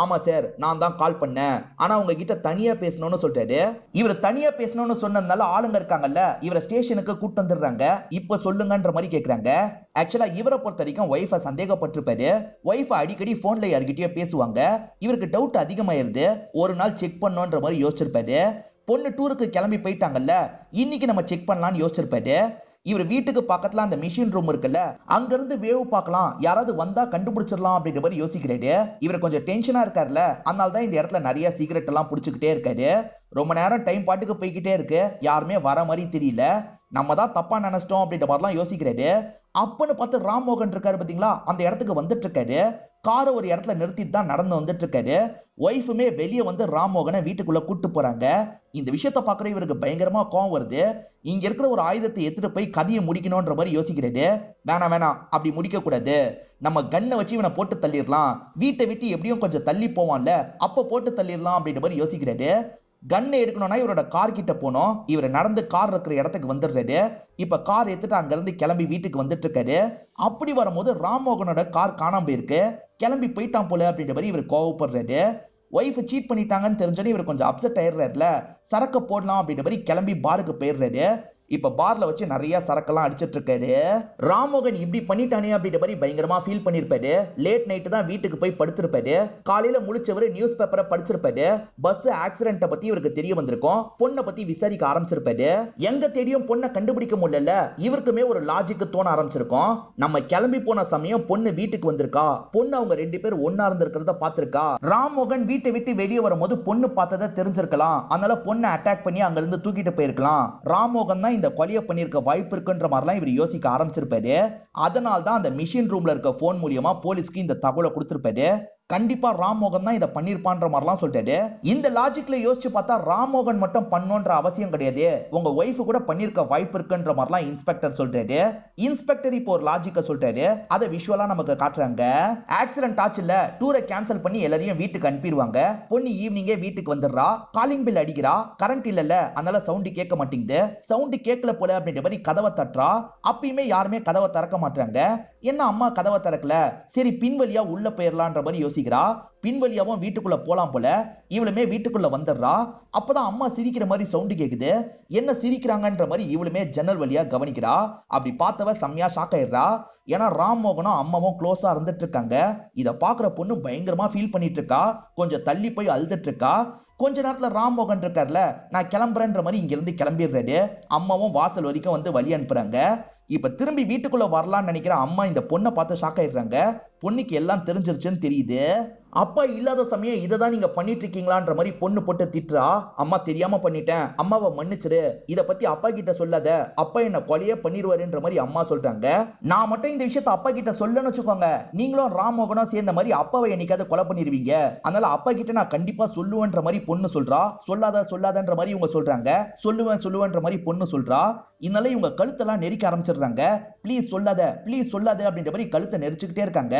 ஆமா சார், நான் தான் கால் பண்ணேன், ஆனா உங்ககிட்ட தனியா பேசணும்னு சொல்லிட்டாரு. இவர் தனியா பேசணும்னு சொன்னதுனால ஆளுங்க இருக்காங்கல்ல, இவரை ஸ்டேஷனுக்கு கூட்டு வந்துடுறாங்க. இப்ப சொல்லுங்கன்ற மாதிரி கேக்குறாங்க. ஆக்சுவலா இவரை பொறுத்த வரைக்கும் ஒய்ஃபை சந்தேகப்பட்டிருப்பாரு. ஒய்ஃபை அடிக்கடி போன்ல யார்கிட்டயோ பேசுவாங்க. இவருக்கு டவுட் அதிகமாயிருது. ஒரு நாள் செக் பண்ணோன்ற மாதிரி யோசிச்சிருப்பாரு. பொண்ணு டூருக்கு கிளம்பி போயிட்டாங்கல்ல, இன்னைக்கு நம்ம செக் பண்ணலாம்னு யோசிச்சிருப்பாரு. இவர் வீட்டுக்கு பக்கத்துல அந்த மிஷின் ரூம் இருக்குல்ல, அங்க இருந்து வேவ் பார்க்கலாம், யாராவது வந்தா கண்டுபிடிச்சிடலாம் அப்படின்ற மாதிரி யோசிக்கிறாரு. இவர் கொஞ்சம் டென்ஷனா இருக்காருல்ல, அதனால தான் இந்த இடத்துல நிறைய சிகரெட் எல்லாம் புடிச்சுக்கிட்டே இருக்காரு. ரொம்ப நேரம் டைம் பாட்டுக்கு போய்கிட்டே இருக்கு, யாருமே வர மாதிரி தெரியல. நம்ம தான் தப்பா நினைச்சிட்டோம் அப்படின்ற மாதிரிலாம் யோசிக்கிறாரு. அப்பன்னு பார்த்து ராம்மோகன் இருக்காரு பாத்தீங்களா, அந்த இடத்துக்கு வந்துட்டு இருக்காரு. காரை ஒரு இடத்துல நிறுத்திட்டு தான் நடந்து வந்துட்டு இருக்காரு. ஒய்ஃபுமே வெளியே வந்து ராம்மோகனை வீட்டுக்குள்ள கூட்டு போறாங்க. இந்த விஷயத்த பாக்குற இவருக்கு பயங்கரமா கோவம் வருது. இங்க இருக்கிற ஒரு ஆயுதத்தை எடுத்துட்டு போய் கதையை முடிக்கணும்ன்ற மாதிரி யோசிக்கிறாரு. வேணாம் வேணாம், அப்படி முடிக்க கூடாது, நம்ம கண்ணை வச்சு இவனை போட்டு தள்ளிடலாம், வீட்டை விட்டு எப்படியும் கொஞ்சம் தள்ளி போவான்ல, அப்ப போட்டு தள்ளிடலாம் அப்படின்ற மாதிரி யோசிக்கிறாரு. கன்னை எடுக்கணும்னா இவரோட கார் கிட்ட போனோம். இவர் நடந்து கார் இருக்கிற இடத்துக்கு வந்துடுறாரு. இப்ப கார் எடுத்துட்டு அங்க இருந்து கிளம்பி வீட்டுக்கு வந்துட்டு இருக்காரு. அப்படி வரும்போது ராம்மோகனோட கார் காணாம போயிருக்கு. கிளம்பி போயிட்டான் போல அப்படின்ற மாதிரி இவர் கோவப்படுறாரு. ஒய்ஃப் சீட் பண்ணிட்டாங்கன்னு தெரிஞ்சோன்னே இவர் கொஞ்சம் அப்செட் ஆயிடுறாருல. சரக்கு போடலாம் அப்படின்ற மாதிரி கிளம்பி பாருக்கு போயிடுறாரு. இப்ப பார்ல வச்சு நிறைய சரக்கெல்லாம் அடிச்சிட்டு இருக்காரு. ராம்மோகன் இப்படி பண்ணிட்டானே அப்படின்ற மாதிரி பயங்கரமா ஃபீல் பண்ணிருப்பாரு. லேட் நைட் தான் வீட்டுக்கு போய் படுத்திருப்பாரு. காலையில முழிச்சவரு நியூஸ் பேப்பரை படிச்சிருப்பாரு. பஸ் ஆக்சிடென்ட்டை பத்தி இவருக்கு தெரிய வந்திருக்கும். பொண்ணை பத்தி விசாரிக்க ஆரம்பிச்சிருப்பாரு. எங்க தேடியும் பொண்ணை கண்டுபிடிக்க முடியல. இவருக்குமே ஒரு லாஜிக் தோண ஆரம்பிச்சிருக்கும். நம்ம கிளம்பி போன சமயம் பொண்ணு வீட்டுக்கு வந்திருக்கா, பொண்ணு அவங்க 2 பேர் ஒன்னா இருந்திருக்கிறத பாத்திருக்கா. ராம்மோகன் வீட்டை விட்டு வெளியே வரும்போது பொண்ணு பார்த்ததை தெரிஞ்சிருக்கலாம். அதனால பொண்ணை அட்டாக் பண்ணி அங்க இருந்து தூக்கிட்டு போயிருக்கலாம். ராம்மோகன் தான் இந்த கொலையை பண்ணிருக்க வாய்ப்பு இருக்குன்ற மாதிரிலாம் இவர் யோசிக்க ஆரம்பிச்சிருப்பாரு. அதனால தான் அந்த மிஷின் ரூம்ல இருக்க போன் மூலியமா போலீஸ்க்கு இந்த தகவலை கொடுத்திருப்பாரு. கண்டிப்பா ராம்மோகன் தான் இதை பண்ணிருப்பான்ற மாதிரிலாம் சொல்லிட்டாரு. இந்த லாஜிக்ல யோசிச்சு பார்த்தா ராம்மோகன் மட்டும் பண்ணணும்ன்ற அவசியம் கிடையாது, உங்க ஒய்ஃப் கூட பண்ணிருக்க வாய்ப்பு இருக்குன்ற மாதிரிலாம் இன்ஸ்பெக்டர் சொல்லிட்டாரு. இன்ஸ்பெக்டர் இப்போ ஒரு லாஜிக்க சொல்லிட்டாரு, அதை விஷுவலா நமக்கு காட்டுறாங்க. ஆக்சிடென்ட் ஆச்சுல, டூரை கேன்சல் பண்ணி எல்லாரையும் வீட்டுக்கு அனுப்பிடுவாங்க. பொண்ணு ஈவினிங்கே வீட்டுக்கு வந்துடுறா. காலிங் பில் அடிக்கிறா. கரண்ட் இல்லல, அதனால சவுண்ட் கேட்க மாட்டேங்குது. சவுண்ட் கேட்கல போல அப்படின்ற மாதிரி கதவை தட்டுறா. அப்பயுமே யாருமே கதவை திறக்க மாட்டாங்க. என்ன அம்மா கதவை திறக்கல, சரி பின்வழியா உள்ள போயிடலான்ற மாதிரி யோசிக்கிறா. பின்வழியாவும் வீட்டுக்குள்ள போலாம் போல. இவளுமே வீட்டுக்குள்ள வந்துடுறா. அப்பதான் அம்மா சிரிக்கிற மாதிரி சவுண்ட் கேக்குது. என்ன சிரிக்கிறாங்கன்ற மாதிரி இவளுமே ஜன்னல் வழியா கவனிக்கிறா. அப்படி பார்த்தவ செம்மையா ஷாக் ஆயிடுறா. ஏன்னா ராம்மோகனும் அம்மாவும் க்ளோஸா இருந்துட்டு இருக்காங்க. இத பாக்குற பொண்ணு பயங்கரமா ஃபீல் பண்ணிட்டு இருக்கா. கொஞ்சம் தள்ளி போய் அழுதுட்டு இருக்கா. கொஞ்ச நேரத்துல ராம்மோகன் இருக்கார்ல, நான் கிளம்புறேன்ற மாதிரி இங்க இருந்து கிளம்பிடுறாரு. அம்மாவும் வாசல் வரைக்கும் வந்து வழி அனுப்புறாங்க. இப்ப திரும்பி வீட்டுக்குள்ள வரலாம்னு நினைக்கிற அம்மா இந்த பொண்ணை பார்த்து ஷாக் ஆயிடுறாங்க. பொண்ணுக்கு எல்லாம் தெரிஞ்சிருச்சுன்னு தெரியுது. அப்பா இல்லாத சமயம் இதை தான் நீங்க பண்ணிட்டு இருக்கீங்களான்ற மாதிரி பொண்ணு போட்டு திட்டுறா. அம்மா தெரியாம பண்ணிட்டேன், அம்மாவை மன்னிச்சிரு, இத பத்தி அப்பா கிட்ட சொல்லாத, அப்பா என்ன கொலையே பண்ணிடுவாருன்ற மாதிரி அம்மா சொல்றாங்க. நான் மட்டும் இந்த விஷயத்த அப்பா கிட்ட சொல்லணும்னு வச்சுக்கோங்க, நீங்களும் ராம்மோகனும் சேர்ந்த மாதிரி அப்பாவை என்னைக்காவது கொலை பண்ணிடுவீங்க. அதனால அப்பா கிட்ட நான் கண்டிப்பா சொல்லுவேன்ற மாதிரி பொண்ணு சொல்றா. சொல்லாதன்ற மாதிரி இவங்க சொல்றாங்க. சொல்லுவேன்ற மாதிரி பொண்ணு சொல்றா. இதனால இவங்க கழுத்தெல்லாம் நெரிக்க ஆரம்பிச்சிடுறாங்க. ப்ளீஸ் சொல்லாத அப்படின்ற மாதிரி கழுத்தை நெரிச்சுக்கிட்டே இருக்காங்க.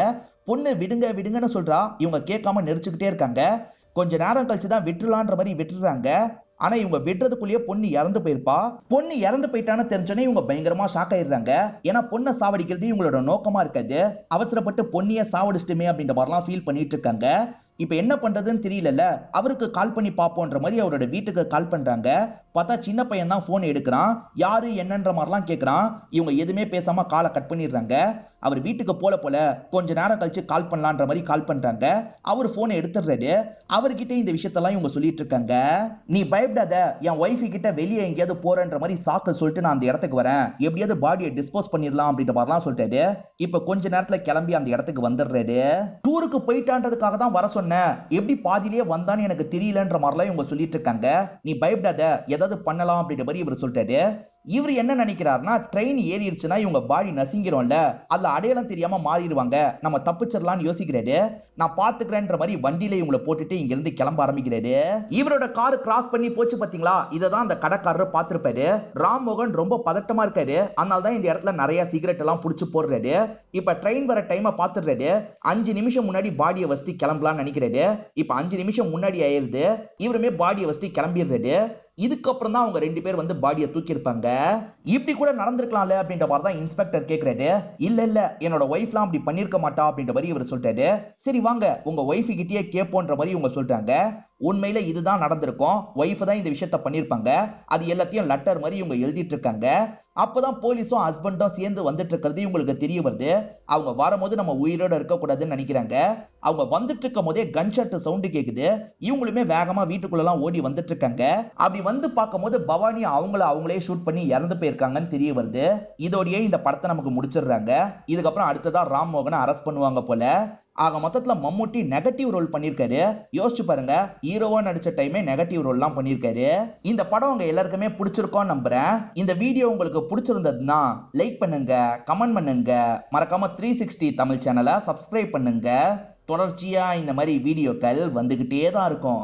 பொண்ணு விடுங்கன்னு சொல்றா. இவங்க கேட்காம நெரிச்சுக்கிட்டே இருக்காங்க. கொஞ்ச நேரம் கழிச்சு தான் விட்டுலான்ற மாதிரி விட்டுறாங்க. ஆனா இவங்க விடுறதுக்குள்ளேயே பொண்ணு இறந்து போயிருப்பா. பொண்ணு இறந்து போயிட்டான்னு தெரிஞ்சோன்னே இவங்க பயங்கரமா ஷாக் ஆயிடுறாங்க. ஏன்னா பொண்ணை சாவடிக்கிறது இவங்களோட நோக்கமா இருக்காது. அவசரப்பட்டு பொண்ணிய சாவடிச்சிட்டுமே அப்படின்ற மாதிரிலாம் ஃபீல் பண்ணிட்டு இருக்காங்க. இப்ப என்ன பண்றதுன்னு தெரியல. அவருக்கு கால் பண்ணி பாப்போன்ற மாதிரி அவரோட வீட்டுக்கு கால் பண்றாங்க. பார்த்தா சின்ன பையன் தான் போன் எடுக்கிறான். யாரு என்னன்ற மாதிரிலாம் கேட்கறான். இவங்க எதுவுமே பேசாம காலை கட் பண்ணிடுறாங்க. அவர் வீட்டுக்கு போல கொஞ்ச நேரம் கழிச்சு கால் பண்ணலான்ற மாதிரி கால் பண்றாங்க. அவர் போனை எடுத்துடுறாரு. அவர்கிட்ட இந்த விஷயத்தெல்லாம் இவங்க சொல்லிட்டு இருக்காங்க. நீ பயப்படாத, என் ஒய்ஃப் கிட்ட வெளியே எங்கேயாவது போறன்ற மாதிரி சாக்கு சொல்லிட்டு நான் அந்த இடத்துக்கு வரேன், எப்படியாவது பாடியை டிஸ்போஸ் பண்ணிடலாம் அப்படின்ற மாதிரிலாம் சொல்லிட்டாரு. இப்ப கொஞ்ச நேரத்துல கிளம்பி அந்த இடத்துக்கு வந்துடுறாரு. டூருக்கு போயிட்டான்றதுக்காக தான் வர சொன்னேன், எப்படி பாதியிலேயே வந்தான்னு எனக்கு தெரியலன்ற மாதிரிலாம் இவங்க சொல்லிட்டு இருக்காங்க. நீ பயப்படாத, ஏதாவது பண்ணலாம் அப்படின்ற மாதிரி இவர் சொல்லிட்டாரு. இவர் என்ன நினைக்கிறாருன்னா, ட்ரெயின் ஏறிடுச்சுன்னா இவங்க பாடி நசிங்கிறோம்ல, அதுல அடையாளம் தெரியாம மாறிடுவாங்க, நம்ம தப்பிச்சிடலாம்னு யோசிக்கிறாரு. நான் பாத்துக்கிறேன்ற மாதிரி வண்டியில இவங்களை போட்டுட்டு இங்க இருந்து கிளம்ப ஆரம்பிக்கிறாரு. இவரோட கார் கிராஸ் பண்ணி போச்சு பாத்தீங்களா, இததான் அந்த கடைக்காரர் பார்த்திருப்பாரு. ராம்மோகன் ரொம்ப பதட்டமா இருக்காரு. அதனால தான் இந்த இடத்துல நிறைய சிகரெட் எல்லாம் புடிச்சு போடுறாரு. இப்ப ட்ரெயின் வர டைமை பாத்துடுறாரு. 5 நிமிஷம் முன்னாடி பாடியை வச்சுட்டு கிளம்பலாம்னு நினைக்கிறாரு. இப்ப 5 நிமிஷம் முன்னாடி ஆயிருது. இவருமே பாடியை வச்சுட்டு கிளம்பிடுறாரு. இதுக்கப்புறம் தான் அவங்க 2 பேர் வந்து பாடியை தூக்கி இருப்பாங்க. இப்படி கூட நடந்திருக்கலாம்ல அப்படின்ற மாதிரி தான் இன்ஸ்பெக்டர் கேட்கிறாரு. இல்ல என்னோட ஒய்ஃப்லாம் அப்படி பண்ணிருக்க மாட்டா அப்படின்ற மாதிரி இவர் சொல்லிட்டாரு. சரி வாங்க உங்க ஒய்ஃப் கிட்டயே கேட்போன்ற மாதிரி இவங்க சொல்றாங்க. உண்மையில இதுதான் நடந்திருக்கும். ஒய்ஃப் தான் இந்த விஷயத்த பண்ணிருப்பாங்க. அது எல்லாத்தையும் லெட்டர் மாதிரி இவங்க எழுதிட்டு இருக்காங்க. அப்பதான் போலீஸும் ஹஸ்பண்டும் சேர்ந்து வந்துட்டு இருக்கிறது இவங்களுக்கு தெரிய வருது. அவங்க வரும்போது நம்ம உயிரோட இருக்க கூடாதுன்னு நினைக்கிறாங்க. அவங்க வந்துட்டு இருக்கும் போதே கன்ஷாட் சவுண்ட் கேக்குது. இவங்களுமே வேகமா வீட்டுக்குள்ள எல்லாம் ஓடி வந்துட்டு இருக்காங்க. அப்படி வந்து பார்க்கும் போது பவானி அவங்களே ஷூட் பண்ணி இறந்து போயிருக்காங்கன்னு தெரிய வருது. இதோடயே இந்த படத்தை நமக்கு முடிச்சிடுறாங்க. இதுக்கப்புறம் அடுத்ததா ராம்மோகனை அரெஸ்ட் பண்ணுவாங்க போல. ஆக மொத்தத்துல மம்முட்டி நெகட்டிவ் ரோல் பண்ணிருக்காரு. யோசிச்சு பாருங்க, ஹீரோவா நடிச்ச டைமே நெகட்டிவ் ரோல் எல்லாம் பண்ணிருக்காரு. இந்த படம் உங்க எல்லாருக்குமே பிடிச்சிருக்கோம் நம்புறேன். இந்த வீடியோ உங்களுக்கு பிடிச்சிருந்ததுன்னா லைக் பண்ணுங்க, கமெண்ட் பண்ணுங்க, மறக்காம 360 தமிழ் சேனலை சப்ஸ்கிரைப் பண்ணுங்க. தொடர்ச்சியா இந்த மாதிரி வீடியோக்கள் வந்துகிட்டே தான் இருக்கும்.